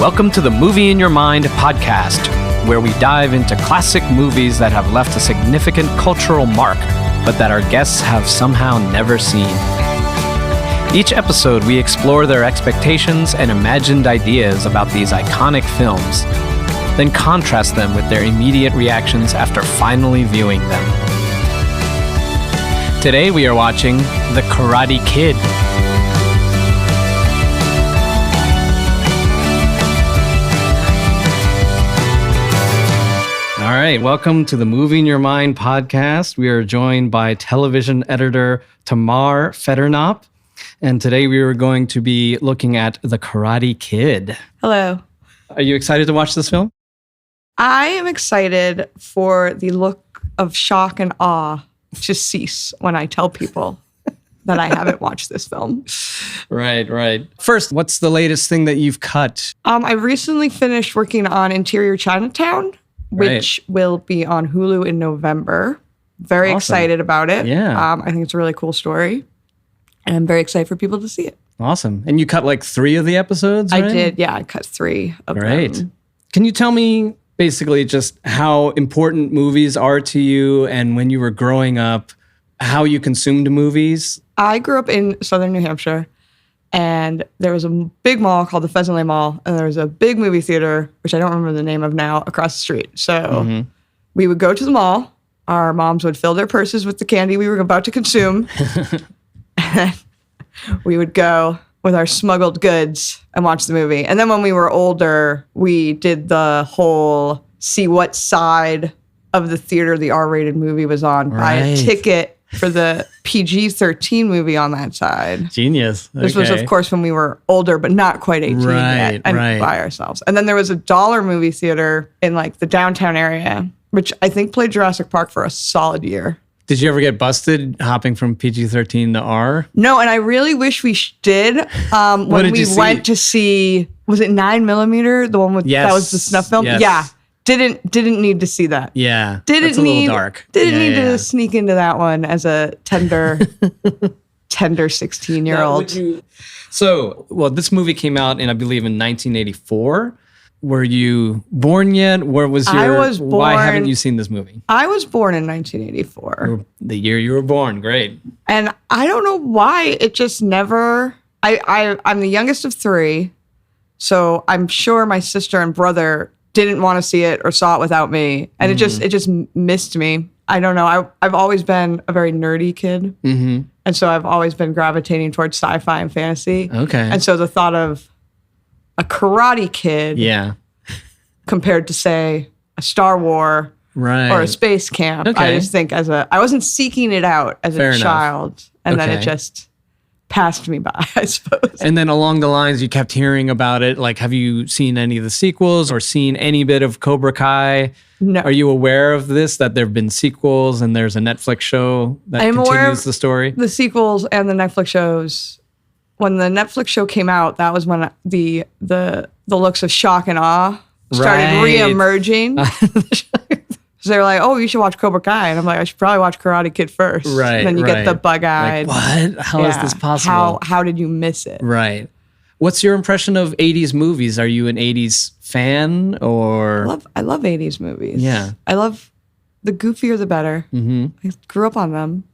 Welcome to the Movie in Your Mind podcast, where we dive into classic movies that have left a significant cultural mark, but that our guests have somehow never seen. Each episode, we explore their expectations and imagined ideas about these iconic films, then contrast them with their immediate reactions after finally viewing them. Today, we are watching The Karate Kid. All right, welcome to the Movie in Your Mind podcast. We are joined by television editor Tamar Federknopp, and today we are going to be looking at The Karate Kid. Hello. Are you excited to watch this film? I am excited for the look of shock and awe to cease when I tell people that I haven't watched this film. Right. First, what's the latest thing that you've cut? I recently finished working on Interior Chinatown, which will be on Hulu in November. Very excited about it. Yeah. I think it's a really cool story. And I'm very excited for people to see it. Awesome. And you cut like 3 of the episodes, right? I did, yeah. I cut 3 of them. Can you tell me basically just how important movies are to you and when you were growing up, how you consumed movies? I grew up in southern New Hampshire. And there was a big mall called the Pheasantly Mall, and there was a big movie theater, which I don't remember the name of now, across the street. So we would go to the mall. Our moms would fill their purses with the candy we were about to consume. And we would go with our smuggled goods and watch the movie. And then when we were older, we did the whole see what side of the theater the R-rated movie was on. Buy a ticket for the PG-13 movie on that side. Genius. This was, of course, when we were older, but not quite 18 yet, and by ourselves. And then there was a dollar movie theater in like the downtown area, which I think played Jurassic Park for a solid year. Did you ever get busted hopping from PG-13 to R? No, and I really wish we did. When we went to see, was it 9mm? The one with that was the snuff film? Yes. Yeah. Didn't need to see that. Yeah. That's a little dark. Didn't need to sneak into that one as a tender 16-year-old. This movie came out I believe in 1984. Were you born yet? Where was your? I was born. Why haven't you seen this movie? I was born in 1984. The year you were born. Great. And I don't know why it just never. I'm the youngest of 3, so I'm sure my sister and brother didn't want to see it or saw it without me, and it just missed me. I don't know. I've always been a very nerdy kid, and so I've always been gravitating towards sci-fi and fantasy. Okay. And so the thought of a Karate Kid, compared to say a Star Wars or a Space Camp, I just think I wasn't seeking it out as a child, and then it just passed me by, I suppose. And then along the lines, you kept hearing about it. Like, have you seen any of the sequels or seen any bit of Cobra Kai? No. Are you aware of this, that there have been sequels and there's a Netflix show that continues the story? The sequels and the Netflix shows. When the Netflix show came out, that was when the looks of shock and awe started re-emerging. So they were like, oh, you should watch Cobra Kai. And I'm like, I should probably watch Karate Kid first. Right. And then you get the bug-eyed. Like, what? How is this possible? How did you miss it? Right. What's your impression of 80s movies? Are you an 80s fan or? I love 80s movies. Yeah. I love the goofier the better. I grew up on them.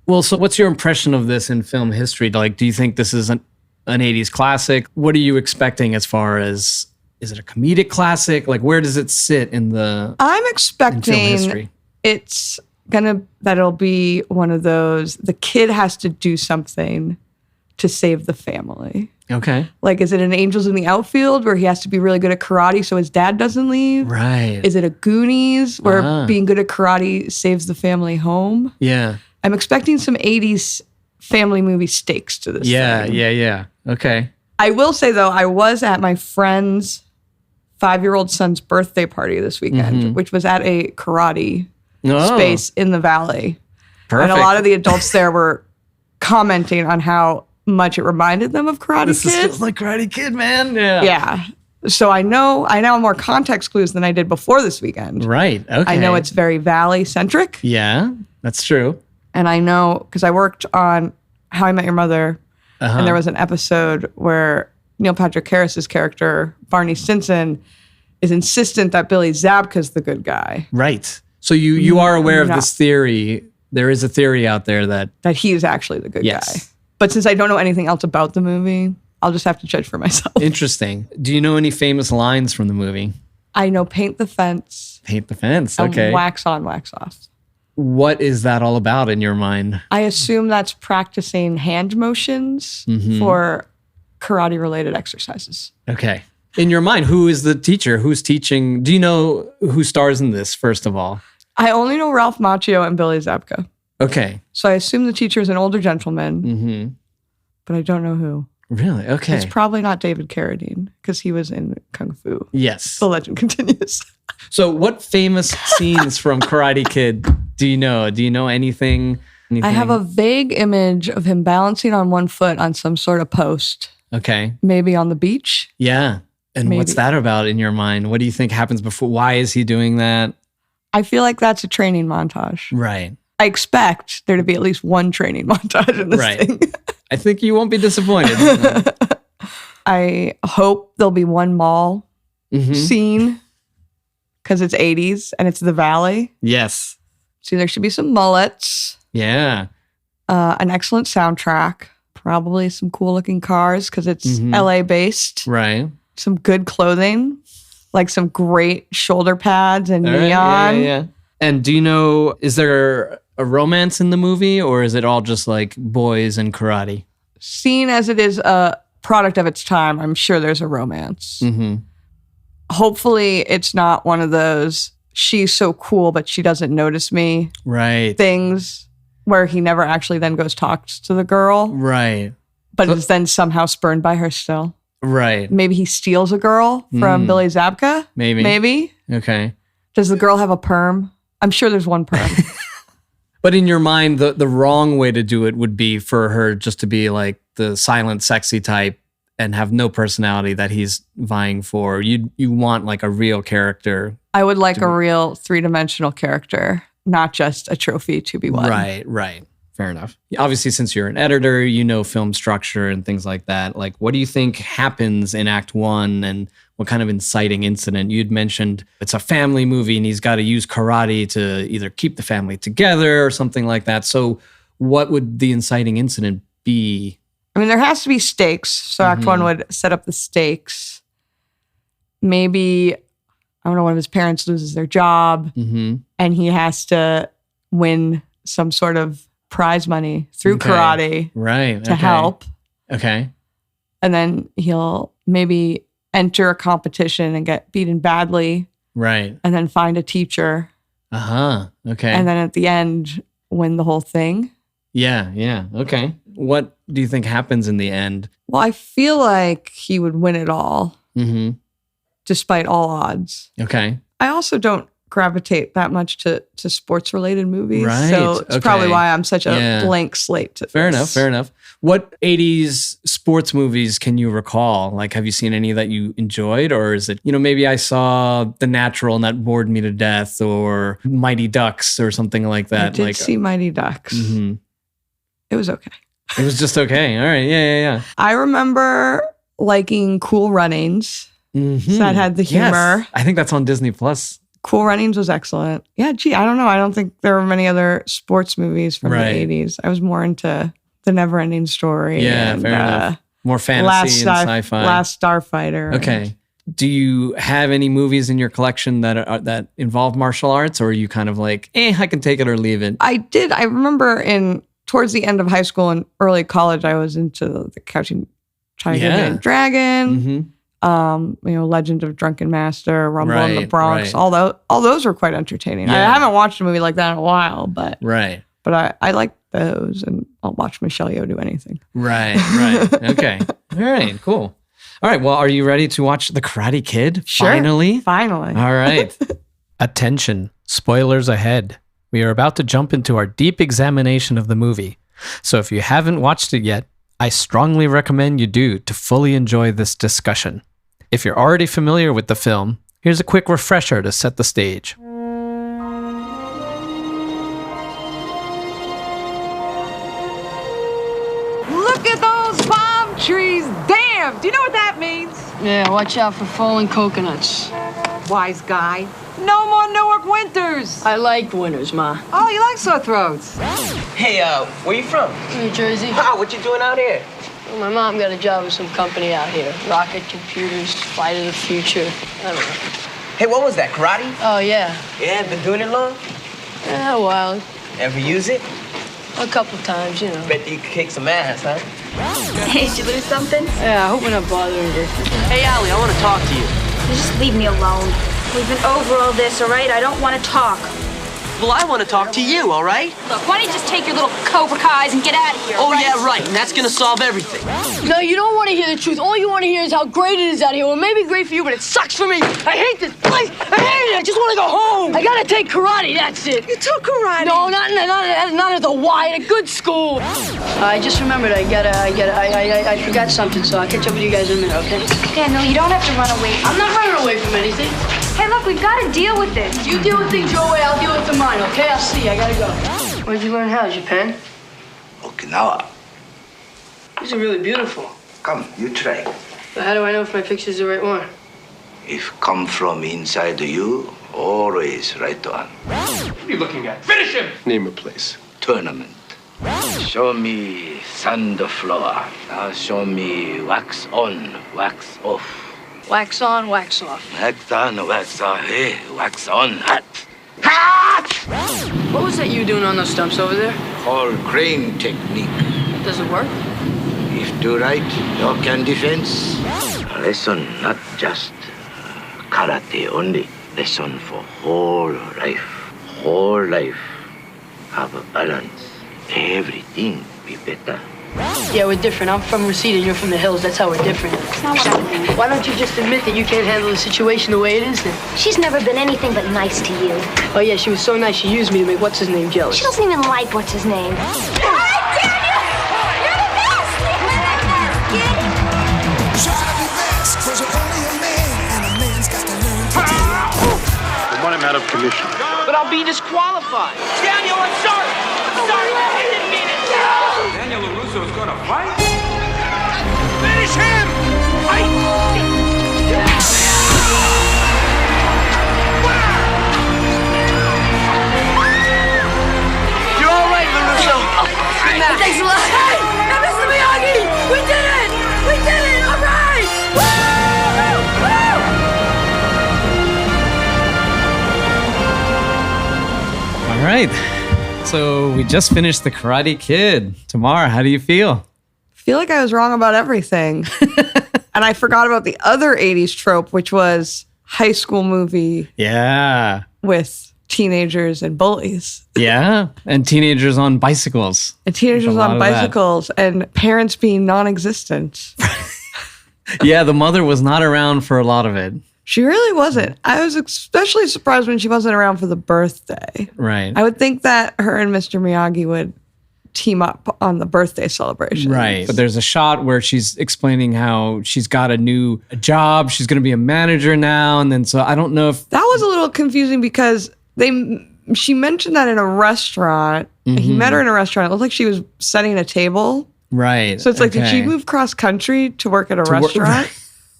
Well, so what's your impression of this in film history? Like, do you think this is an 80s classic? What are you expecting as far as, is it a comedic classic? Like, where does it sit in the I'm expecting film history? that it'll be one of those, the kid has to do something to save the family. Okay. Like, is it an Angels in the Outfield where he has to be really good at karate so his dad doesn't leave? Right. Is it a Goonies where being good at karate saves the family home? Yeah. I'm expecting some 80s family movie stakes to this thing. Yeah. Okay. I will say, though, I was at my friend's 5-year-old son's birthday party this weekend, which was at a karate space in the Valley. Perfect. And a lot of the adults there were commenting on how much it reminded them of Karate Kid. This feels like Karate Kid, man. Yeah. So I know more context clues than I did before this weekend. Right. Okay. I know it's very Valley-centric. Yeah, that's true. And I know, because I worked on How I Met Your Mother, and there was an episode where Neil Patrick Harris's character, Barney Stinson, is insistent that Billy Zabka's the good guy. Right. So you are aware of this theory. There is a theory out there that he is actually the good guy. But since I don't know anything else about the movie, I'll just have to judge for myself. Interesting. Do you know any famous lines from the movie? I know paint the fence. Paint the fence. Okay. Wax on, wax off. What is that all about in your mind? I assume that's practicing hand motions for karate-related exercises. Okay. In your mind, who is the teacher? Who's teaching? Do you know who stars in this, first of all? I only know Ralph Macchio and Billy Zabka. Okay. So I assume the teacher is an older gentleman, but I don't know who. Really? Okay. It's probably not David Carradine because he was in Kung Fu. Yes. The legend continues. So what famous scenes from Karate Kid do you know? Do you know anything? I have a vague image of him balancing on one foot on some sort of post. Okay. Maybe on the beach. Yeah. And what's that about in your mind? What do you think happens before? Why is he doing that? I feel like that's a training montage. Right. I expect there to be at least one training montage in this thing. I think you won't be disappointed. I hope there'll be one mall scene because it's 80s and it's the Valley. Yes. So there should be some mullets. Yeah. An excellent soundtrack. Probably some cool looking cars because it's LA based. Right. Some good clothing, like some great shoulder pads and neon. Yeah. And do you know, is there a romance in the movie or is it all just like boys and karate? Seen as it is a product of its time, I'm sure there's a romance. Hopefully it's not one of those, she's so cool, but she doesn't notice me. Right. Things where he never actually then goes talks to the girl. Right. But is then somehow spurned by her still. Right. Maybe he steals a girl from Billy Zabka. Maybe. Okay. Does the girl have a perm? I'm sure there's one perm. But in your mind, the wrong way to do it would be for her just to be like the silent, sexy type and have no personality that he's vying for. You want like a real character. I would like a real three-dimensional character, not just a trophy to be won. Right. Fair enough. Obviously, since you're an editor, you know film structure and things like that. Like, what do you think happens in Act 1 and what kind of inciting incident? You'd mentioned it's a family movie and he's got to use karate to either keep the family together or something like that. So what would the inciting incident be? I mean, there has to be stakes. So Act 1 would set up the stakes. Maybe, I don't know, one of his parents loses their job and he has to win some sort of prize money through karate to help. Okay. And then he'll maybe enter a competition and get beaten badly. Right. And then find a teacher. Okay. And then at the end, win the whole thing. Yeah. Okay. What do you think happens in the end? Well, I feel like he would win it all. Despite all odds. Okay. I also don't gravitate that much to sports-related movies. Right. So it's probably why I'm such a blank slate to Fair enough. What 80s sports movies can you recall? Like, have you seen any that you enjoyed? Or is it, maybe I saw The Natural and that bored me to death, or Mighty Ducks or something like that. I did see Mighty Ducks. It was okay. It was just okay. All right. Yeah. I remember liking Cool Runnings. So that had the humor. Yes. I think that's on Disney Plus. Cool Runnings was excellent. Yeah, I don't know. I don't think there were many other sports movies from the 80s. I was more into The Neverending Story. Yeah, fair enough. More fantasy and sci-fi. Last Starfighter. Okay. Do you have any movies in your collection that involve martial arts, or are you kind of like, I can take it or leave it? I did. I remember towards the end of high school and early college, I was into the Crouching Tiger, Hidden Dragon. Legend of Drunken Master, Rumble in the Bronx. All those were quite entertaining. I haven't watched a movie like that in a while, but I like those, and I'll watch Michelle Yeoh do anything. Right. Okay. All right. Cool. All right. Well, are you ready to watch The Karate Kid? Sure. Finally. All right. Attention. Spoilers ahead. We are about to jump into our deep examination of the movie. So if you haven't watched it yet, I strongly recommend you do to fully enjoy this discussion. If you're already familiar with the film, here's a quick refresher to set the stage. Look at those palm trees there! Damn, do you know what that means? Yeah, watch out for falling coconuts. Wise guy. No more Newark winters. I like winters, Ma. Oh, you like sore throats. Hey, where you from? New Jersey. Ah, what you doing out here? Well, my mom got a job with some company out here. Rocket computers, flight of the future. I don't know. Hey, what was that, karate? Oh, yeah. Yeah, been doing it long? Yeah, a while. Ever use it? A couple times, you know. Bet you could kick some ass, huh? Hey, did you lose something? Yeah, I hope we're not bothering you. Hey, Allie, I want to talk to you. Just leave me alone. We've been over all this, all right? I don't want to talk. Well, I want to talk to you, all right? Look, why don't you just take your little Cobra Kais and get out of here? Oh, yeah, right. And that's going to solve everything. No, you don't want to hear the truth. All you want to hear is how great it is out here. Well, it may be great for you, but it sucks for me. I hate this place. I hate it. I just want to go home. I gotta take karate. That's it. You took karate. No, not at the Y. At a good school. I just remembered. I forgot something. So I'll catch up with you guys in a minute. Okay? Daniel, you don't have to run away. I'm not running away from anything. Hey, look, we've got to deal with this. You deal with things your way. I'll deal with them mine. Okay? I'll see. I gotta go. Where'd you learn how? Japan? Okinawa. These are really beautiful. Come, you try. But how do I know if my picture's the right one? If come from inside you, always right on. What are you looking at? Finish him! Name a place. Tournament. Show me sand floor. Now show me wax on, wax off. Wax on, wax off. Wax on, wax off. Hey, wax on, hot. What was that you doing on those stumps over there? Called crane technique. Does it work? If do right, you can defense. Lesson not just karate only. Lesson for whole life. Whole life. Have a balance. Everything be better. Yeah, we're different. I'm from Reseda, you're from the hills. That's how we're different. That's not what I meant. Why don't you just admit that you can't handle the situation the way it is then? She's never been anything but nice to you. Oh, yeah, she was so nice she used me to make what's-his-name jealous. She doesn't even like what's his name. Hi, Daniel! You're the best! Try to be best, 'cause you're only a man, and a man's got to learn to deal. I want him out of commission. But I'll be disqualified. Daniel, I'm sorry. I'm sorry. I didn't mean it. Daniel LaRusso's gonna fight? Finish him! Fight! You're all right, LaRusso. Thanks a lot. Hey! Mr. Miyagi! We did it! We did it! All right! Woo! All right. So we just finished The Karate Kid. Tamar, how do you feel? I feel like I was wrong about everything. And I forgot about the other 80s trope, which was high school movie Yeah. with teenagers and bullies. Yeah. And teenagers on bicycles. And teenagers There's a lot on of that. bicycles and parents being non-existent. Yeah, the mother was not around for a lot of it. She really wasn't. I was especially surprised when she wasn't around for the birthday. Right. I would think that her and Mr. Miyagi would team up on the birthday celebration. Right. But there's a shot where she's explaining how she's got a new job. She's going to be a manager now. And then, so I don't know if. That was a little confusing because she mentioned that in a restaurant. And he met her in a restaurant. It looked like she was setting a table. Right. So it's like, did she okay. move cross country to work at a restaurant?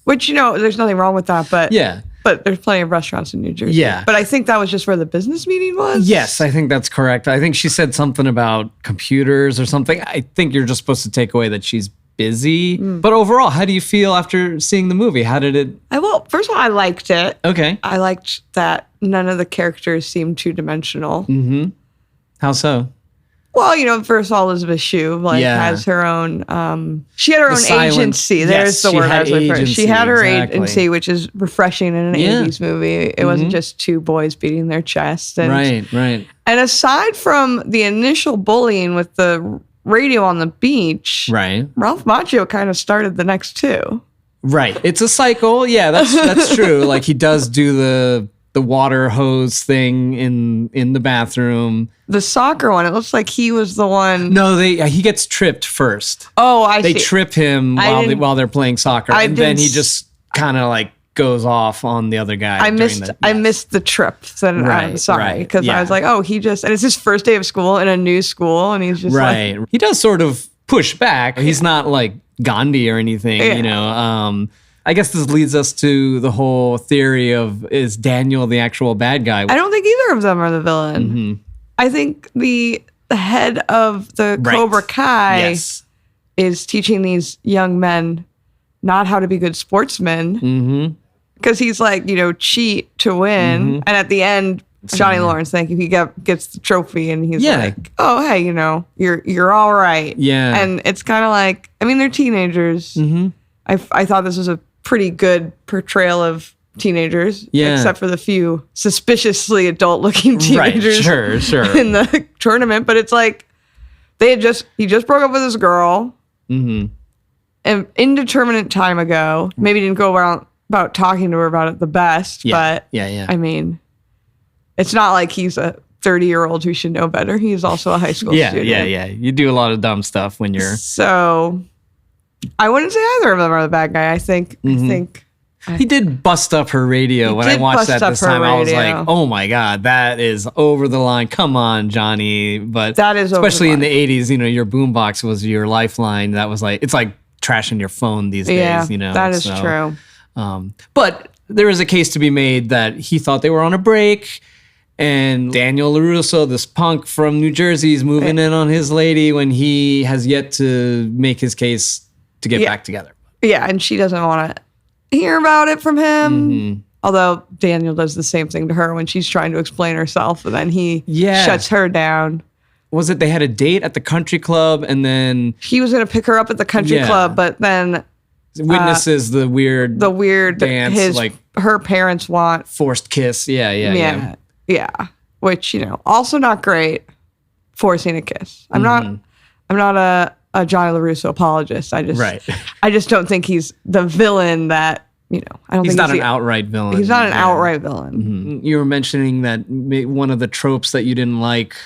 Which, you know, there's nothing wrong with that. But Yeah. But there's plenty of restaurants in New Jersey. Yeah. But I think that was just where the business meeting was. Yes, I think that's correct. I think she said something about computers or something. I think you're just supposed to take away that she's busy. But overall, how do you feel after seeing the movie? How did it? Well, first of all, I liked it. Okay. I liked that none of the characters seemed two-dimensional. How so? Well, you know, first of all, Elizabeth Shue has her own. She had her own silence. agency. Yes, There's the she word I had was looking for. She agency, had her exactly. agency, which is refreshing in an Yeah. 80s movie. It wasn't just two boys beating their chest. And, Right. And aside from the initial bullying with the radio on the beach, Right. Ralph Macchio kind of started the next two. Right. It's a cycle. Yeah, that's true. Like he does do the water hose thing in the bathroom. The soccer one, it looks like he was the one. No, he gets tripped first. Oh, I see. They trip him while they're playing soccer, and then he just kind of like goes off on the other guy. I missed the trip. Then I'm sorry because I was like, oh, and it's his first day of school in a new school, and he's just right. like, He does sort of push back. He's not like Gandhi or anything, you know. I guess this leads us to the whole theory of, is Daniel the actual bad guy? I don't think either of them are the villain. Mm-hmm. I think the head of the Cobra Kai is teaching these young men not how to be good sportsmen. Because he's like, you know, cheat to win. And at the end, Johnny Lawrence, thank you, he gets the trophy and he's like, oh, hey, you know, you're all right. Yeah. And it's kind of like, I mean, they're teenagers. I thought this was a pretty good portrayal of teenagers, except for the few suspiciously adult-looking teenagers in the tournament. But it's like he just broke up with his girl an indeterminate time ago. Maybe didn't go around about talking to her about it the best, but I mean, it's not like he's a 30-year-old who should know better. He's also a high school student. Yeah. You do a lot of dumb stuff when you're... So I wouldn't say either of them are the bad guy. I think he did bust up her radio. When I watched that this time, I was like, oh my God, that is over the line. Come on, Johnny. But that is especially in the 80s, you know, your boombox was your lifeline. That was like, it's like trashing your phone these days, you know. That is true. But there is a case to be made that he thought they were on a break. And Daniel LaRusso, this punk from New Jersey, is moving in on his lady when he has yet to make his case to get back together. Yeah, and she doesn't want to hear about it from him. Although Daniel does the same thing to her when she's trying to explain herself, and then he shuts her down. Was it they had a date at the country club, and then... He was going to pick her up at the country club, but then... Witnesses the weird dance, like her parents want... Forced kiss, yeah. Which, you know, also not great, forcing a kiss. I'm not a Johnny LaRusso apologist. I just don't think he's the villain that, you know, I don't think he's not an outright villain. He's not an outright villain. You were mentioning that one of the tropes that you didn't like,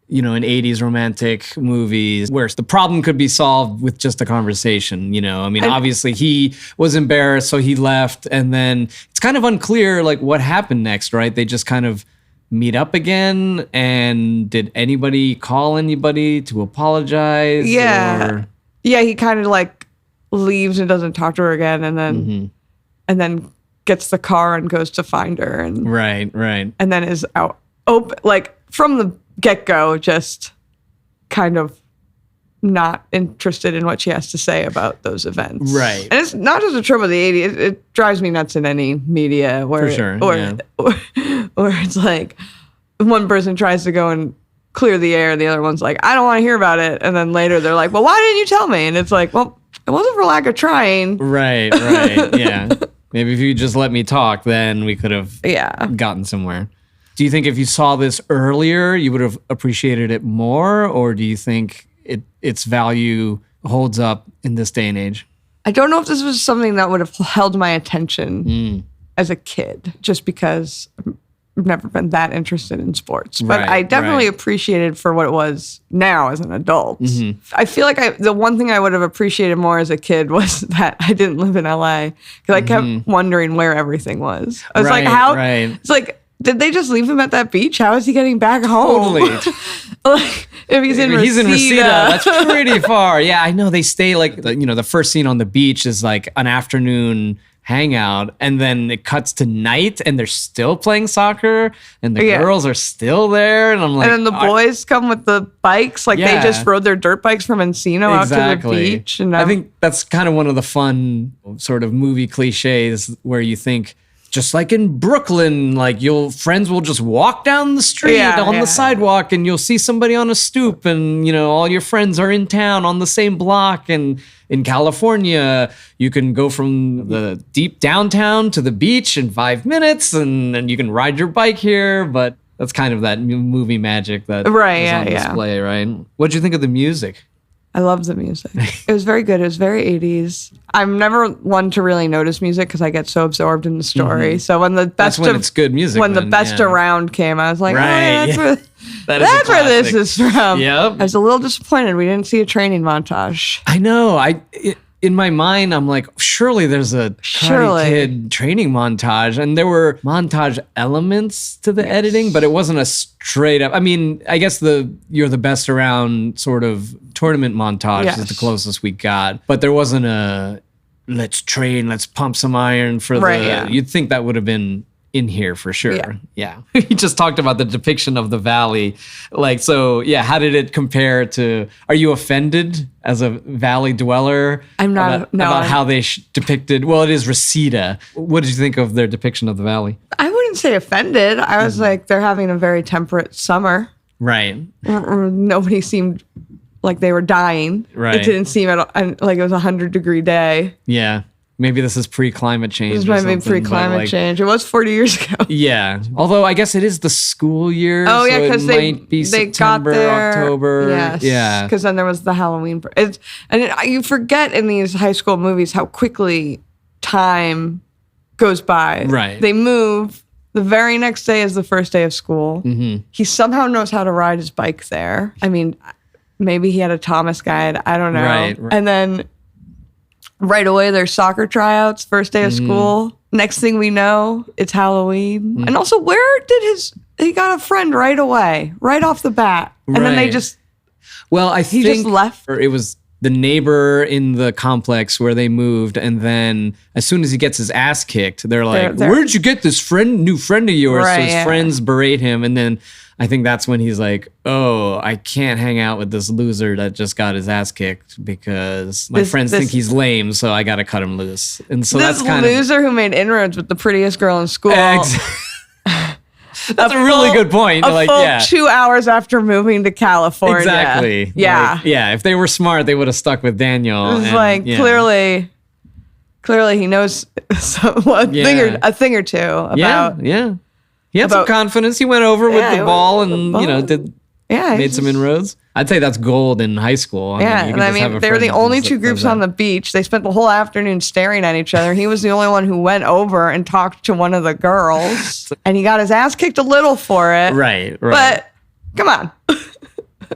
you know, in 80s romantic movies, where the problem could be solved with just a conversation, you know. I mean, obviously he was embarrassed, so he left, and then it's kind of unclear, like, what happened next, right? They just kind of meet up again, and did anybody call anybody to apologize? Yeah, he kind of like leaves and doesn't talk to her again, and then gets the car and goes to find her, and right, and then is out open, like from the get-go, just kind of not interested in what she has to say about those events. Right. And it's not just a trope of the 80s. It drives me nuts in any media where, or it's like one person tries to go and clear the air, the other one's like, I don't want to hear about it. And then later they're like, well, why didn't you tell me? And it's like, well, it wasn't for lack of trying. Right. Yeah. Maybe if you just let me talk, then we could have gotten somewhere. Do you think if you saw this earlier, you would have appreciated it more? Or do you think its value holds up in this day and age? I don't know if this was something that would have held my attention as a kid, just because I've never been that interested in sports. But I definitely appreciated for what it was now as an adult. I feel like the one thing I would have appreciated more as a kid was that I didn't live in LA, because I kept wondering where everything was. I was like, how? It's like, did they just leave him at that beach? How is he getting back home? Totally. Like, if he's in Reseda. That's pretty far. Yeah, I know. They stay like, you know, the first scene on the beach is like an afternoon hangout, and then it cuts to night and they're still playing soccer and the girls are still there. And I'm like, and then the boys come with the bikes. Like they just rode their dirt bikes from Encino out to the beach. And I think that's kind of one of the fun sort of movie cliches where you think, just like in Brooklyn, like friends will just walk down the street on the sidewalk, and you'll see somebody on a stoop, and you know all your friends are in town on the same block. And in California, you can go from the deep downtown to the beach in 5 minutes, and then you can ride your bike here. But that's kind of that movie magic that is on display, right? What'd you think of the music? I loved the music. It was very good. It was very 80s. I'm never one to really notice music because I get so absorbed in the story. So when the best it's good music. When the best around came, I was like, that's where this is from. Yep. I was a little disappointed we didn't see a training montage. I know. In my mind, I'm like, surely there's a Karate Kid training montage. And there were montage elements to the editing, but it wasn't a straight up. I mean, I guess you're the best around sort of tournament montage is the Yes. closest we got. But there wasn't a let's train, let's pump some iron for Right, the. yeah. You'd think that would have been in here for sure. Yeah. Yeah. He just talked about the depiction of the valley. Like, so yeah, how did it compare to, are you offended as a valley dweller? I'm not, About how they depicted, well, it is Reseda. What did you think of their depiction of the valley? I wouldn't say offended. I was like, they're having a very temperate summer. Right. Nobody seemed like they were dying. Right. It didn't seem like it was a 100-degree day. Yeah. Maybe this is pre-climate change. This or might be something, pre-climate change. It was 40 years ago. Yeah. Although I guess it is the school year. Oh, yeah, so because it might be they September, got there. October. Yes. Yeah. Because then there was the Halloween. You forget in these high school movies how quickly time goes by. Right. They move. The very next day is the first day of school. Mm-hmm. He somehow knows how to ride his bike there. I mean, maybe he had a Thomas guide. I don't know. Right. And then right away, there's soccer tryouts, first day of school. Next thing we know, it's Halloween. And also, where did he got a friend right away, right off the bat. And then they Right. just, Well, I think just left. It was the neighbor in the complex where they moved, and then as soon as he gets his ass kicked, they're like, They're- "Where'd you get this new friend of yours?" Right, so his yeah. friends berate him, and then I think that's when he's like, "Oh, I can't hang out with this loser that just got his ass kicked because my friends think he's lame, so I got to cut him loose." And so this that's kind loser who made inroads with the prettiest girl in school. That's a really good point. A Like, full yeah. 2 hours after moving to California. Exactly. Yeah. Like, yeah. If they were smart, they would have stuck with Daniel. It's and, like yeah. clearly he knows a thing or two about. Yeah. He had some about- confidence. He went over with Yeah, the ball and, ball. Yeah, made some inroads. I'd say that's gold in high school. Yeah, you and could I just have mean, a they were friend the that only does two groups that. on the beach. They spent the whole afternoon staring at each other. He was the only one who went over and talked to one of the girls, and he got his ass kicked a little for it. Right. But come on,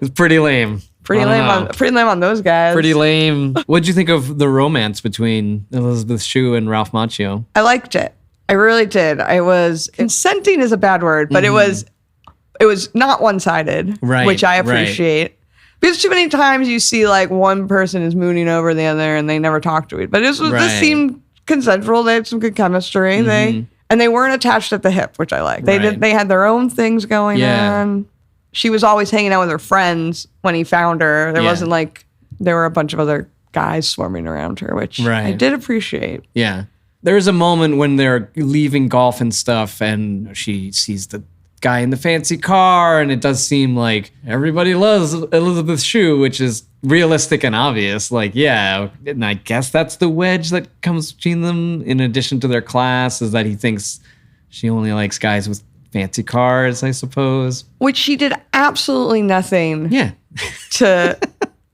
It's pretty lame. pretty I don't lame know. pretty lame on those guys. Pretty lame. What'd you think of the romance between Elizabeth Shue and Ralph Macchio? I liked it. I really did. I was consenting is a bad word, but it was not one-sided, Right, which I right. appreciate. Because too many times you see like one person is mooning over the other and they never talk to it. But this Right. seemed consensual. They had some good chemistry. They weren't attached at the hip, which I like. Right. They had their own things going Yeah. on. She was always hanging out with her friends when he found her. There Yeah. wasn't like there were a bunch of other guys swarming around her, which I Right. did appreciate. Yeah. There's a moment when they're leaving golf and stuff, and she sees the guy in the fancy car, and it does seem like everybody loves Elizabeth Shue, which is realistic and obvious. Like, yeah, and I guess that's the wedge that comes between them, in addition to their class, is that he thinks she only likes guys with fancy cars, I suppose. Which she did absolutely nothing Yeah. to.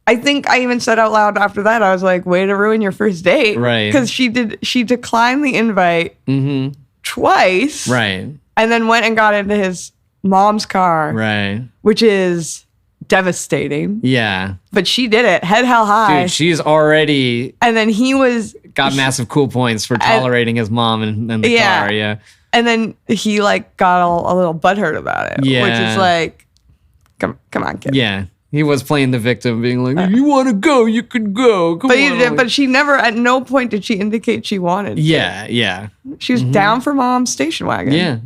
I think I even said out loud after that, I was like, way to ruin your first date. Right. Because she declined the invite twice. Right. And then went and got into his mom's car. Right. Which is devastating. Yeah. But she did it, head held high. Dude, she's already And then he was. got massive cool points for tolerating his mom in the car. Yeah. And then he like got a little butthurt about it. Yeah. Which is like, come on, kid. Yeah. He was playing the victim, being like, if you want to go, you can go. Come But on. but she never, at no point did she indicate she wanted. Yeah, yeah. She was down for mom's station wagon. Yeah.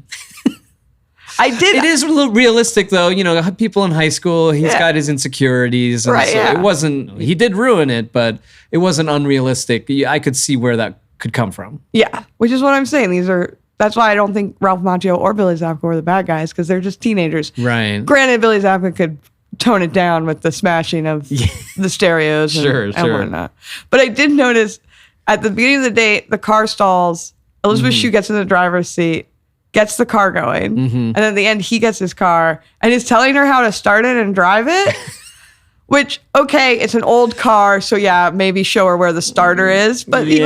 I did. It is a little realistic, though. You know, people in high school, he's Yeah. got his insecurities. And Right, so yeah. it wasn't, he did ruin it, but it wasn't unrealistic. I could see where that could come from. Yeah, which is what I'm saying. That's why I don't think Ralph Macchio or Billy Zabka were the bad guys, because they're just teenagers. Right. Granted, Billy Zabka could tone it down with the smashing of the stereos and whatnot. But I did notice at the beginning of the date, the car stalls. Elizabeth Shue gets in the driver's seat, gets the car going, and then at the end, he gets his car and is telling her how to start it and drive it. Which, okay, it's an old car, so yeah, maybe show her where the starter is. But he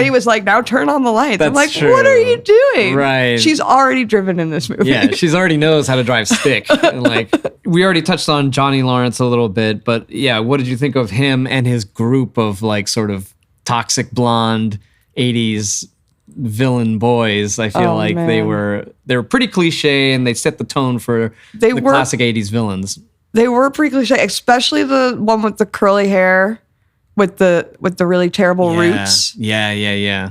was like, now turn on the lights. I'm like, That's true. what are you doing? Right. She's already driven in this movie. Yeah, she's already knows how to drive stick. And like, we already touched on Johnny Lawrence a little bit, but yeah, what did you think of him and his group of like sort of toxic blonde 80s villain boys? I feel they were pretty cliche, and they set the tone for the classic 80s villains. They were pretty cliche, especially the one with the curly hair, with the really terrible roots. Yeah.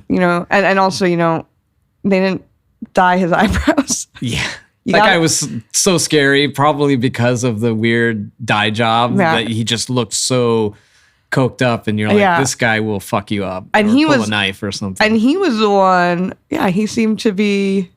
You know, and also, you know, they didn't dye his eyebrows. Yeah. That guy was so scary, probably because of the weird dye job that he just looked so coked up, and you're like, this guy will fuck you up, and or he pull was a knife or something. And he was the one. Yeah, he seemed to be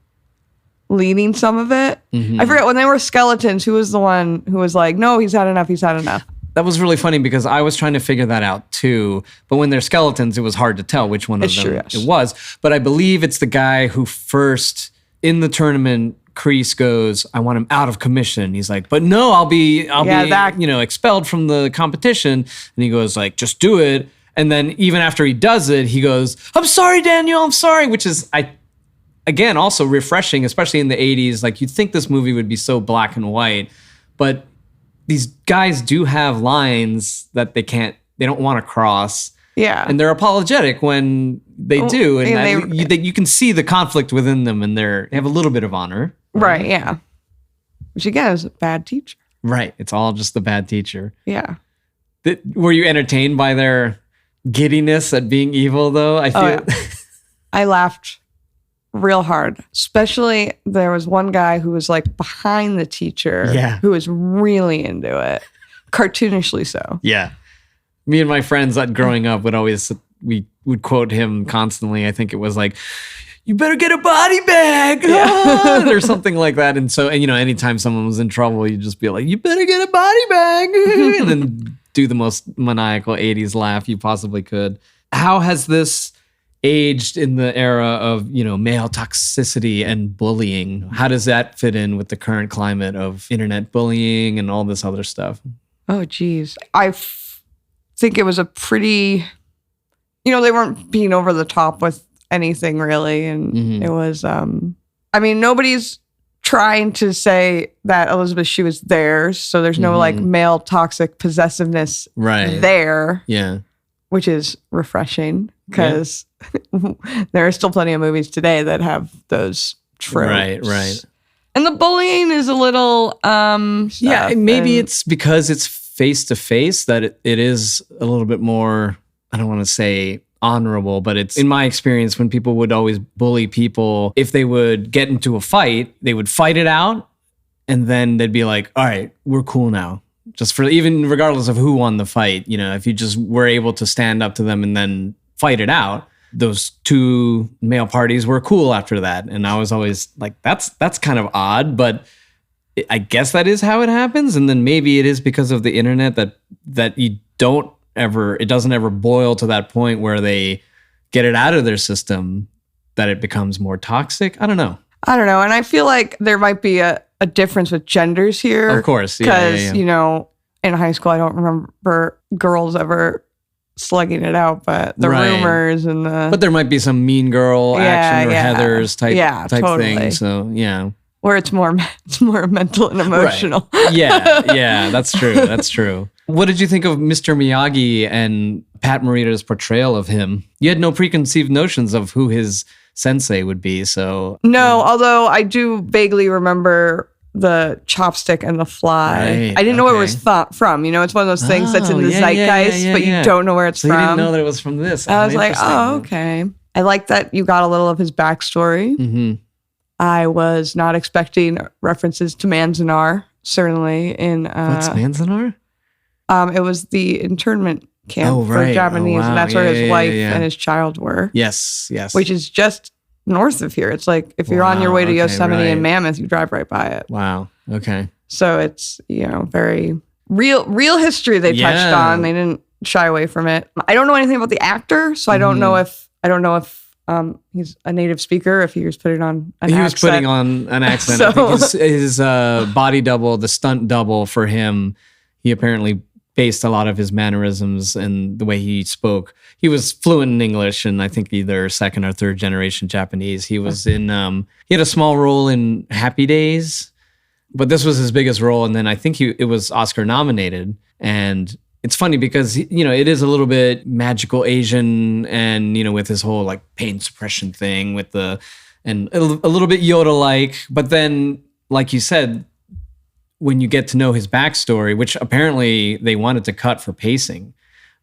leading some of it. I forget when they were skeletons. Who was the one who was like, "No, he's had enough. He's had enough." That was really funny because I was trying to figure that out too. But when they're skeletons, it was hard to tell which one of them it was. But I believe it's the guy who first in the tournament. Kreese goes, I want him out of commission. He's like, but no, I'll be expelled from the competition. And he goes like, just do it. And then even after he does it, he goes, I'm sorry, Daniel, I'm sorry, which is, again, also refreshing, especially in the 80s. Like, you'd think this movie would be so black and white, but these guys do have lines that they don't want to cross. Yeah. And they're apologetic when they do. And you can see the conflict within them, and they have a little bit of honor. Right, yeah. Which again is a bad teacher. Right. It's all just the bad teacher. Yeah. Were you entertained by their giddiness at being evil, though? I feel I laughed real hard. Especially there was one guy who was like behind the teacher who was really into it. Cartoonishly so. Yeah. Me and my friends growing up we would quote him constantly. I think it was like, you better get a body bag or something like that. And so, and anytime someone was in trouble, you'd just be like, you better get a body bag and then do the most maniacal 80s laugh you possibly could. How has this aged in the era of, male toxicity and bullying? How does that fit in with the current climate of internet bullying and all this other stuff? Oh, geez. I think it was a pretty, they weren't being over the top with anything really. And it was, nobody's trying to say that Elizabeth Shue is theirs. So there's no like male toxic possessiveness there. Yeah. Which is refreshing because there are still plenty of movies today that have those tropes. Right. And the bullying is a little, maybe it's because it's face to face that it is a little bit more, I don't want to say honorable, but it's in my experience when people would always bully people, if they would get into a fight, they would fight it out and then they'd be like, all right, we're cool now. Just for even regardless of who won the fight, if you just were able to stand up to them and then fight it out, those two male parties were cool after that. And I was always like, that's kind of odd, but I guess that is how it happens. And then maybe it is because of the internet that you don't it doesn't ever boil to that point where they get it out of their system, that it becomes more toxic. I don't know. And I feel like there might be a difference with genders here. Of course. Because, in high school, I don't remember girls ever slugging it out, but the rumors and the... But there might be some mean girl action or Heathers type totally. Thing. So, yeah. Where it's more mental and emotional. Right. Yeah, that's true. What did you think of Mr. Miyagi and Pat Morita's portrayal of him? You had no preconceived notions of who his sensei would be, so... No, although I do vaguely remember the chopstick and the fly. Right, I didn't know where it was from. It's one of those things that's in the zeitgeist, but you don't know where it's from. You didn't know that it was from this. I was like, oh, okay. I like that you got a little of his backstory. Mm-hmm. I was not expecting references to Manzanar, certainly. What's Manzanar? It was the internment camp for Japanese, and that's where his wife and his child were. Yes. Which is just north of here. It's like if you're on your way to Yosemite and Mammoth, you drive right by it. Wow. Okay. So it's, very real history they touched on. They didn't shy away from it. I don't know anything about the actor, so I don't know if he's a native speaker, if he was putting on an accent. He was putting on an accent. I think his body double, the stunt double for him, he apparently based a lot of his mannerisms and the way he spoke. He was fluent in English, and I think either second or third generation Japanese. He was in, he had a small role in Happy Days, but this was his biggest role. And then I think it was Oscar nominated. And it's funny because, it is a little bit magical Asian and, with his whole like pain suppression thing and a little bit Yoda-like. But then, like you said, when you get to know his backstory, which apparently they wanted to cut for pacing,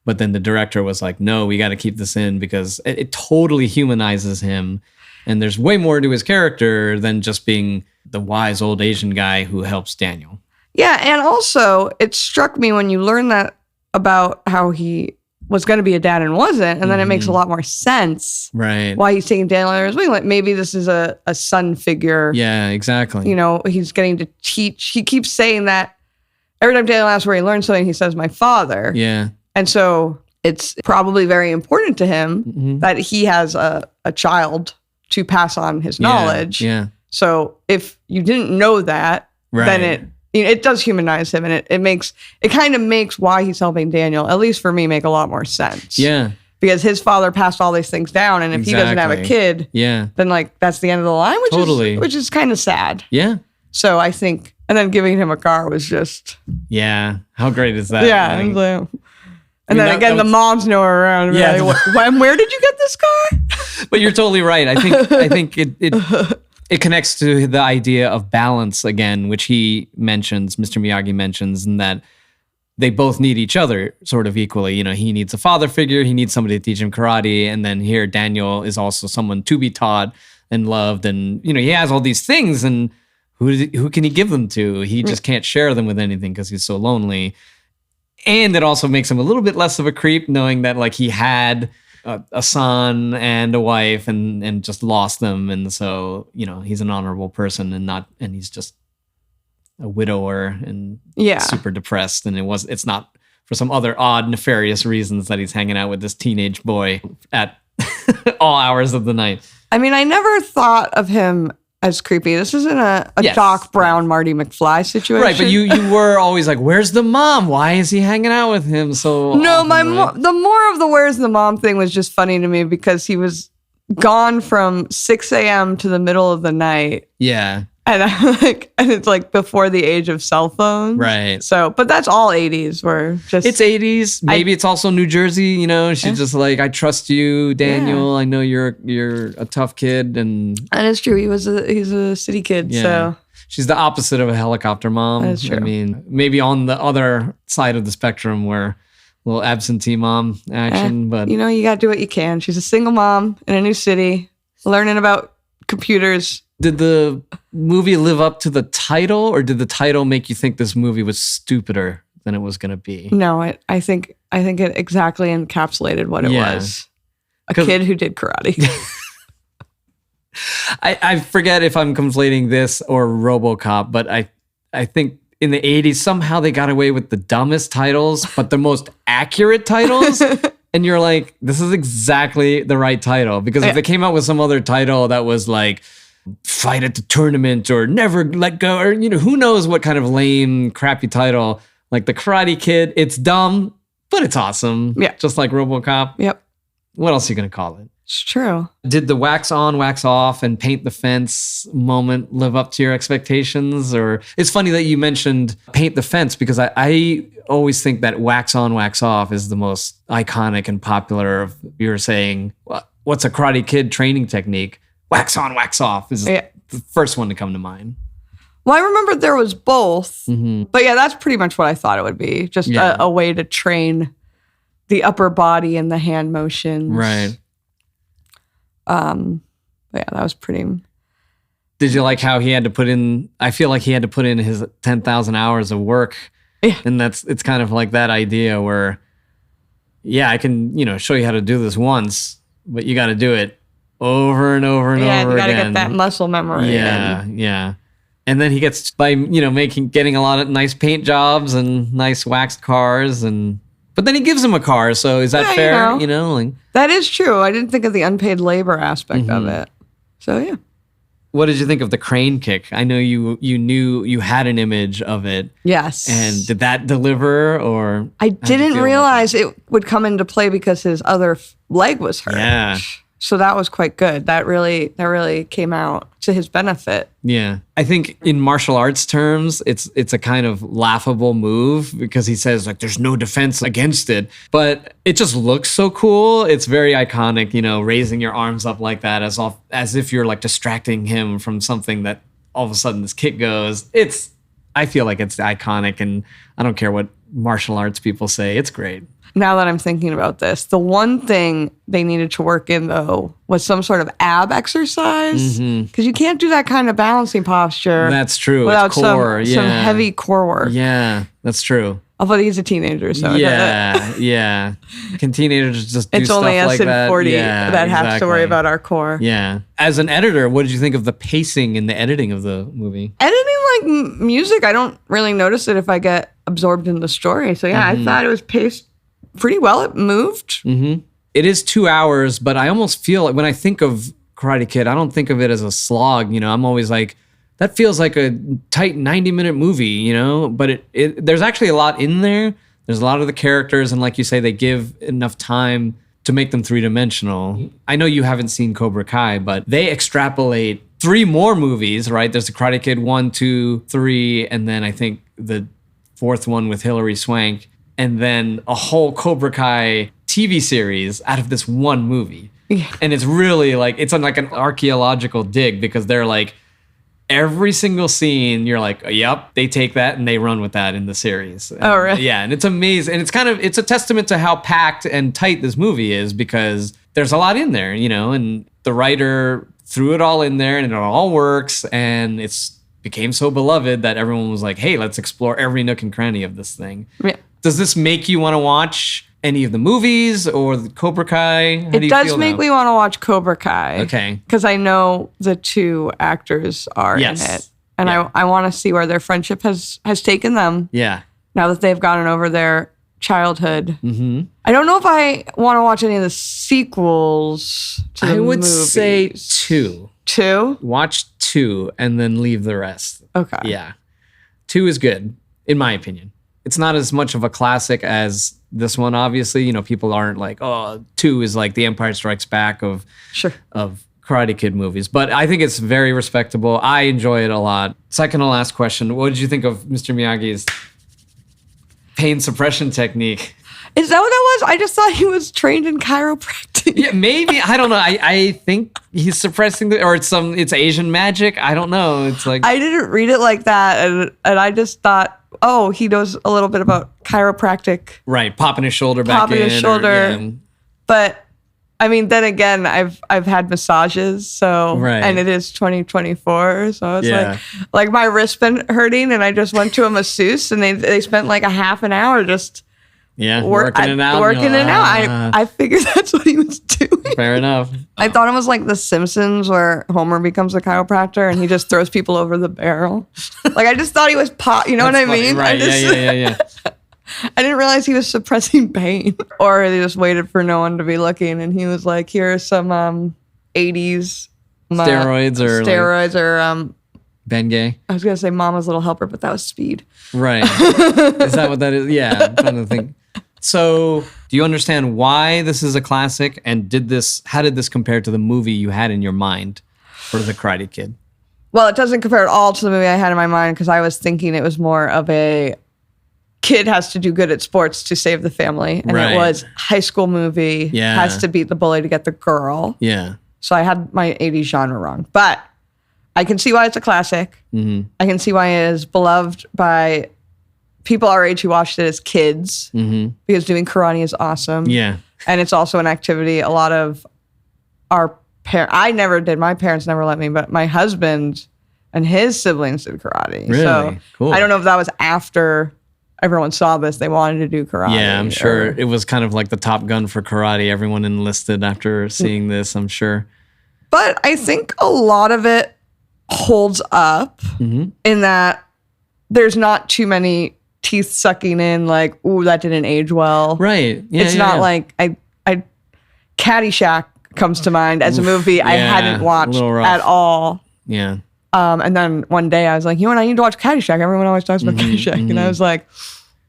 but then the director was like, no, we got to keep this in because it totally humanizes him. And there's way more to his character than just being the wise old Asian guy who helps Daniel. Yeah, and also it struck me when you learn that about how he was going to be a dad and wasn't, and then it makes a lot more sense. Right. Why he's taking Daniel under his wing. Like maybe this is a son figure. Yeah, exactly. You know, he's getting to teach. He keeps saying that every time Daniel asks where he learned something, he says, my father. Yeah. And so it's probably very important to him that he has a child to pass on his knowledge. Yeah. So if you didn't know that, then it does humanize him, and it kind of makes why he's helping Daniel, at least for me, make a lot more sense. Yeah. Because his father passed all these things down, and if he doesn't have a kid, then like that's the end of the line, which is kind of sad. Yeah. So I think, and then giving him a car was just how great is that? Yeah. Like, and then again, the mom's nowhere around. Yeah. Like, where did you get this car? But you're totally right. I think it connects to the idea of balance again, which he mentions, Mr. Miyagi mentions, and that they both need each other sort of equally. You know, he needs a father figure, he needs somebody to teach him karate, and then here Daniel is also someone to be taught and loved, and you know, he has all these things, and who can he give them to? He just can't share them with anything because he's so lonely. And it also makes him a little bit less of a creep, knowing that like he had a son and a wife and just lost them. And so, you know, he's an honorable person and he's just a widower and super depressed. And it's not for some other odd, nefarious reasons that he's hanging out with this teenage boy at all hours of the night. I mean, I never thought of him as creepy. This isn't a Doc Brown, Marty McFly situation. Right, but you were always like, where's the mom? Why is he hanging out with him so No, often, the more of the where's the mom thing was just funny to me because he was gone from 6 a.m. to the middle of the night. Yeah. And it's like before the age of cell phones. Right. So, but that's all 80s were just. It's 80s. Maybe it's also New Jersey, you know, she's just like, I trust you, Daniel. Yeah. I know you're a tough kid. And it's true. He's a city kid. Yeah. So she's the opposite of a helicopter mom. That's true. I mean, maybe on the other side of the spectrum where a little absentee mom action, but you know, you got to do what you can. She's a single mom in a new city, learning about computers. Did the movie live up to the title, or did the title make you think this movie was stupider than it was going to be? No, I think it exactly encapsulated what it was. A kid who did karate. I forget if I'm conflating this or RoboCop, but I think in the 80s, somehow they got away with the dumbest titles, but the most accurate titles. And you're like, this is exactly the right title. Because if they came out with some other title that was like, fight at the tournament or never let go, or you know, who knows what kind of lame crappy title, like the Karate Kid, it's dumb but it's awesome. Just like RoboCop. Yep. What else are you gonna call it? It's true. Did the wax on, wax off and paint the fence moment live up to your expectations? Or it's funny that you mentioned paint the fence, because I always think that wax on, wax off is the most iconic and popular. You're saying, what's a Karate Kid training technique? Wax on, wax off is the first one to come to mind. Well, I remember there was both, but yeah, that's pretty much what I thought it would be. Just a way to train the upper body and the hand motions. Right. But yeah, that was pretty. Did you like how he had to put in, I feel like he had to put in his 10,000 hours of work. Yeah. And it's kind of like that idea where, I can, show you how to do this once, but you got to do it over and over and over again. Yeah, you got to get that muscle memory. Yeah. And then he gets by, getting a lot of nice paint jobs and nice waxed cars, but then he gives him a car. So is that fair? That is true. I didn't think of the unpaid labor aspect of it. So yeah. What did you think of the crane kick? I know you knew you had an image of it. Yes. And did that deliver, or? I didn't realize it would come into play because his other leg was hurt. Yeah. So that was quite good. That really came out to his benefit. Yeah. I think in martial arts terms, it's a kind of laughable move because he says like there's no defense against it, but it just looks so cool. It's very iconic, raising your arms up like that as if you're like distracting him from something that all of a sudden this kick goes. It's I feel like it's iconic, and I don't care what martial arts people say. It's great. Now that I'm thinking about this, the one thing they needed to work in, though, was some sort of ab exercise. Because you can't do that kind of balancing posture. That's true. Without It's core. some heavy core work. Yeah, that's true. Although he's a teenager, so Yeah. Can teenagers just do it's stuff only us like in that? 40 Yeah, that have to worry exactly. about our core. Yeah. As an editor, what did you think of the pacing and the editing of the movie? Editing like music, I don't really notice it if I get absorbed in the story. So yeah, I thought it was paced pretty well. It moved. It is 2 hours, but I almost feel like when I think of Karate Kid, I don't think of it as a slog. You know, I'm always like, that feels like a tight 90-minute movie, you know? But there's actually a lot in there. There's a lot of the characters, and like you say, they give enough time to make them three-dimensional. I know you haven't seen Cobra Kai, but they extrapolate 3 more movies, right? There's the Karate Kid 1, 2, 3, and then I think the 4th one with Hilary Swank, and then a whole Cobra Kai TV series out of this one movie. Yeah. And it's really like, it's like an archaeological dig, because they're like, every single scene, you're like, yep, they take that and they run with that in the series. Oh, really? Yeah, and it's amazing. And it's a testament to how packed and tight this movie is, because there's a lot in there, you know, and the writer threw it all in there and it all works, and it's became so beloved that everyone was like, hey, let's explore every nook and cranny of this thing. Yeah. Does this make you want to watch any of the movies or the Cobra Kai? How do It you does feel make now? me want to watch Cobra Kai. Okay. Because I know the 2 actors are in it. And I want to see where their friendship has taken them Yeah. now that they've gotten over their childhood. I don't know if I want to watch any of the sequels to the I would movies. say 2. 2? Watch 2 and then leave the rest. Okay. Yeah. 2 is good, in my opinion. It's not as much of a classic as this one, obviously. You know, people aren't like, oh, 2 is like the Empire Strikes Back of Karate Kid movies. But I think it's very respectable. I enjoy it a lot. Second to last question. What did you think of Mr. Miyagi's pain suppression technique? Is that what that was? I just thought he was trained in chiropractic. Yeah, maybe. I don't know. I think he's suppressing or it's Asian magic. I don't know. It's like, I didn't read it like that, and I just thought, oh, he knows a little bit about chiropractic. right, popping his shoulder back Popping in. his shoulder. But I mean, then again, I've had massages, so Right. and it is 2024, so it's Yeah. like my wrist been hurting, and I just went to a masseuse, and they spent like a half an hour just working it out. Working it out. I figured that's what he was doing. Fair enough. I thought it was like The Simpsons, where Homer becomes a chiropractor and he just throws people over the barrel. Like, I just thought he was you know what I mean? Right. Yeah. I didn't realize he was suppressing pain. Or they just waited for no one to be looking, and he was like, here are some 80s Steroids or Bengay. I was gonna say Mama's Little Helper, but that was Speed. Right. Is that what that is? Yeah. I'm trying to think. So, do you understand why this is a classic, and how did this compare to the movie you had in your mind for The Karate Kid? Well, it doesn't compare at all to the movie I had in my mind, because I was thinking it was more of a kid has to do good at sports to save the family. And Right. it was high school movie, Yeah. has to beat the bully to get the girl. Yeah. So I had my 80s genre wrong. But I can see why it's a classic. Mm-hmm. I can see why it is beloved by people our age who watched it as kids, because doing karate is awesome. Yeah. And it's also an activity a lot of our parents, I never did, my parents never let me, but my husband and his siblings did karate. Really? So Cool. I don't know if that was after everyone saw this, they wanted to do karate. Yeah, I'm sure or- it was kind of like the Top Gun for karate. Everyone enlisted after seeing this, I'm sure. But I think a lot of it holds up in that there's not too many teeth sucking in, like, ooh, that didn't age well. Right. Yeah, It's not like I Caddyshack comes to mind as a movie I hadn't a watched little rough. at all. Yeah. And then one day I was like, you know what, I need to watch Caddyshack. Everyone always talks about Caddyshack. And I was like,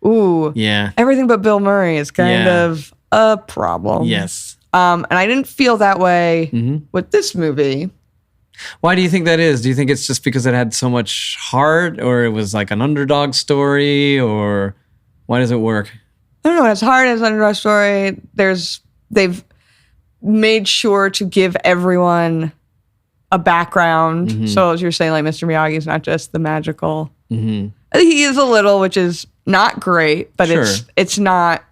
ooh, Yeah. everything but Bill Murray is kind Yeah. of a problem. Yes. And I didn't feel that way with this movie. Why do you think that is? Do you think it's just because it had so much heart, or it was like an underdog story, or why does it work? I don't know, as hard as Underdog Story, they've made sure to give everyone a background. So as you're saying, like Mr. Miyagi's not just the magical. And He is a little, which is not great, but Sure. it's not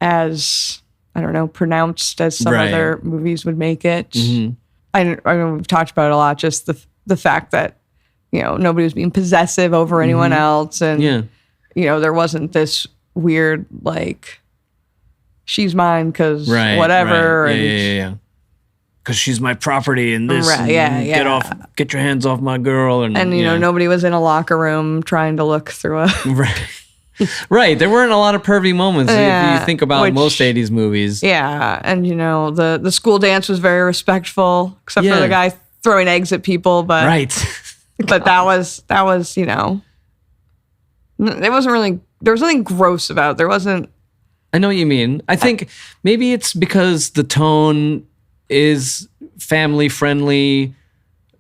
as, I don't know, pronounced as some Right. other movies would make it. Mm-hmm. I know we've talked about it a lot, just the fact that, nobody was being possessive over anyone else. And, there wasn't this weird, like, she's mine because whatever. Right. And Yeah. Because she's my property and this. Right, and get your hands off my girl. And nobody was in a locker room trying to look through a... Right. Right. There weren't a lot of pervy moments if you think about most 80s movies. Yeah. And, the school dance was very respectful, except for the guy throwing eggs at people. But but that was, it wasn't really, there was nothing gross about it. There wasn't. I know what you mean. I think maybe it's because the tone is family friendly,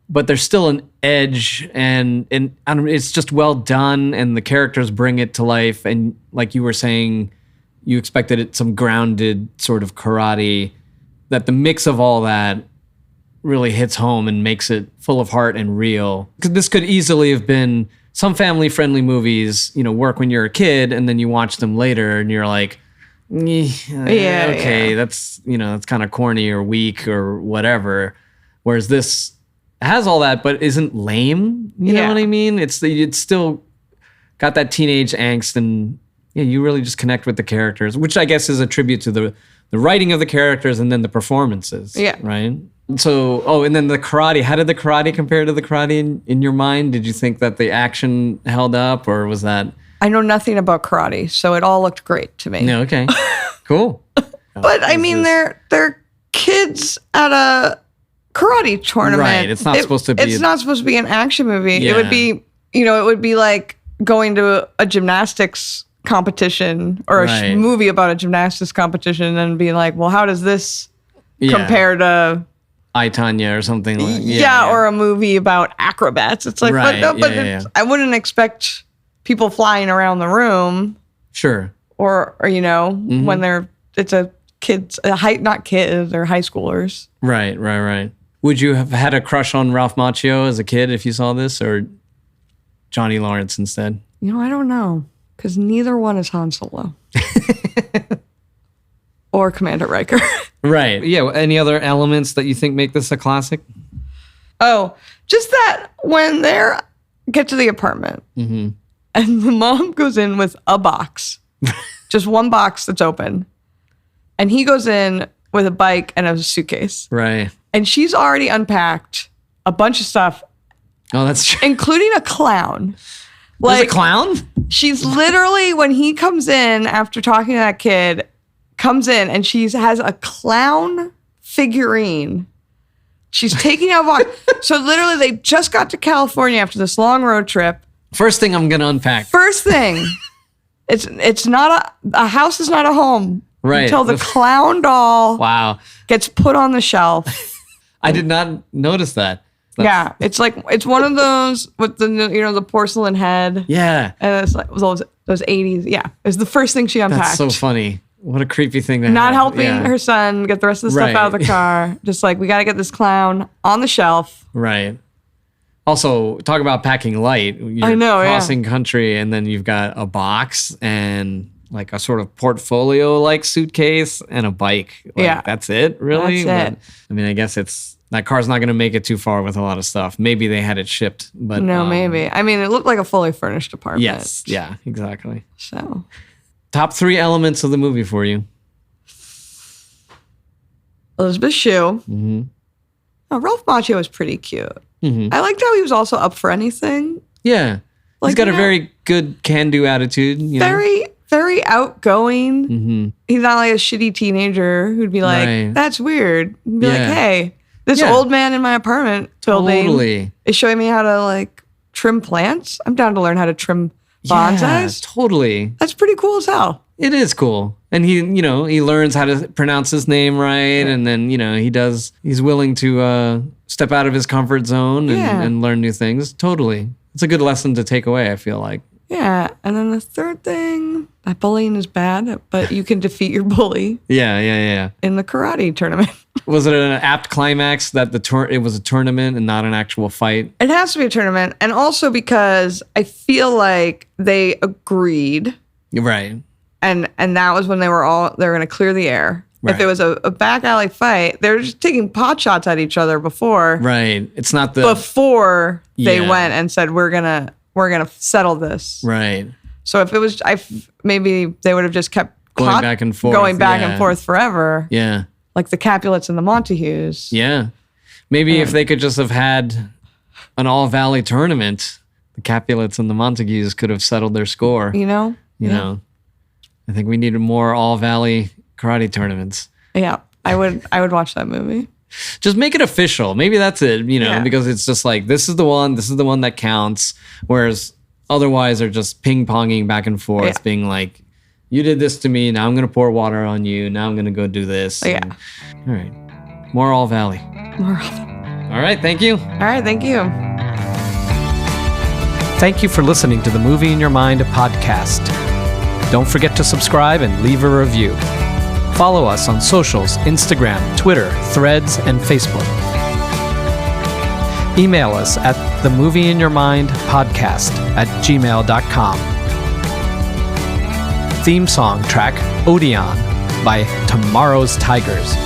but there's still an edge and I don't know, it's just well done and the characters bring it to life. And like you were saying, you expected it some grounded sort of karate, that the mix of all that really hits home and makes it full of heart and real. 'Cause this could easily have been some family friendly movies, work when you're a kid and then you watch them later and you're like, okay, that's, that's kind of corny or weak or whatever. Whereas this has all that, but isn't lame. You know what I mean? It's still got that teenage angst and you really just connect with the characters, which I guess is a tribute to the writing of the characters and then the performances. Yeah. Right? So, and then the karate. How did the karate compare to the karate in your mind? Did you think that the action held up or was that... I know nothing about karate, so it all looked great to me. Yeah, okay. Cool. But I mean, they're kids at a karate tournament. Right. It's not supposed to be. It's not supposed to be an action movie. Yeah. It would be, it would be like going to a gymnastics competition or a movie about a gymnastics competition and being like, well, how does this compare to I, Tanya or something like or a movie about acrobats? It's like, I wouldn't expect people flying around the room. Sure. Or when it's a kids, not kids, they're high schoolers. Right. Would you have had a crush on Ralph Macchio as a kid if you saw this, or Johnny Lawrence instead? I don't know, because neither one is Han Solo. Or Commander Riker. Right. Yeah. Any other elements that you think make this a classic? Oh, just that when they get to the apartment and the mom goes in with a box, just one box that's open, and he goes in with a bike and a suitcase. Right. And she's already unpacked a bunch of stuff. Oh, that's true. Including a clown. There's a clown? She's literally, when he comes in after talking to that kid, comes in and she has a clown figurine. She's taking out a box. So literally they just got to California after this long road trip. First thing I'm going to unpack. First thing. It's not a house is not a home. Right. Until the clown doll gets put on the shelf. I did not notice that. It's like, it's one of those with the porcelain head. Yeah. And it's like those 80s. Yeah. It's the first thing she unpacked. That's so funny. What a creepy thing to Not have. helping her son get the rest of the stuff out of the car. Just like, we got to get this clown on the shelf. Right. Also, talk about packing light. You're I know, crossing country and then you've got a box and like a sort of portfolio-like suitcase and a bike. Like, that's it, really? That's it. I mean, I guess that car's not going to make it too far with a lot of stuff. Maybe they had it shipped, but no, maybe. I mean, it looked like a fully furnished apartment. Yes, yeah, exactly. So, top 3 elements of the movie for you. Elizabeth Shue. Mm-hmm. Oh, Ralph Macchio was pretty cute. Mm-hmm. I liked how he was also up for anything. Yeah, he's got a very good can-do attitude. Very outgoing. Mm-hmm. He's not like a shitty teenager who'd be like, that's weird. He'd be like, hey, this old man in my apartment building is showing me how to like trim plants. I'm down to learn how to trim bonsais. Yeah, totally. That's pretty cool as hell. It is cool. And he learns how to pronounce his name right. And then, he's willing to step out of his comfort zone and learn new things. Totally. It's a good lesson to take away, I feel like. Yeah. And then the third thing, that bullying is bad, but you can defeat your bully. Yeah. In the karate tournament. Was it an apt climax that it was a tournament and not an actual fight? It has to be a tournament. And also because I feel like they agreed. Right. And that was when they were going to clear the air. Right. If it was a back alley fight, they were just taking pot shots at each other before. Right. It's not before they went and said, we're gonna settle this. Right. So if it was, maybe they would have just kept going back and forth forever. Yeah. Like the Capulets and the Montagues. Yeah. Maybe if they could just have had an all Valley tournament, the Capulets and the Montagues could have settled their score. You know? You know. I think we needed more all Valley karate tournaments. Yeah. I would watch that movie. Just make it official. Maybe that's it, because it's just like, this is the one that counts. Whereas otherwise they're just ping-ponging back and forth, being like, you did this to me, now I'm going to pour water on you, now I'm going to go do this. Yeah. All right. More All Valley. More All Valley. All right, thank you. All right, thank you. Thank you for listening to the Movie in Your Mind podcast. Don't forget to subscribe and leave a review. Follow us on socials, Instagram, Twitter, Threads, and Facebook. Email us at themovieinyourmindpodcast@gmail.com. Theme song track Odeon by Tomorrow's Tigers.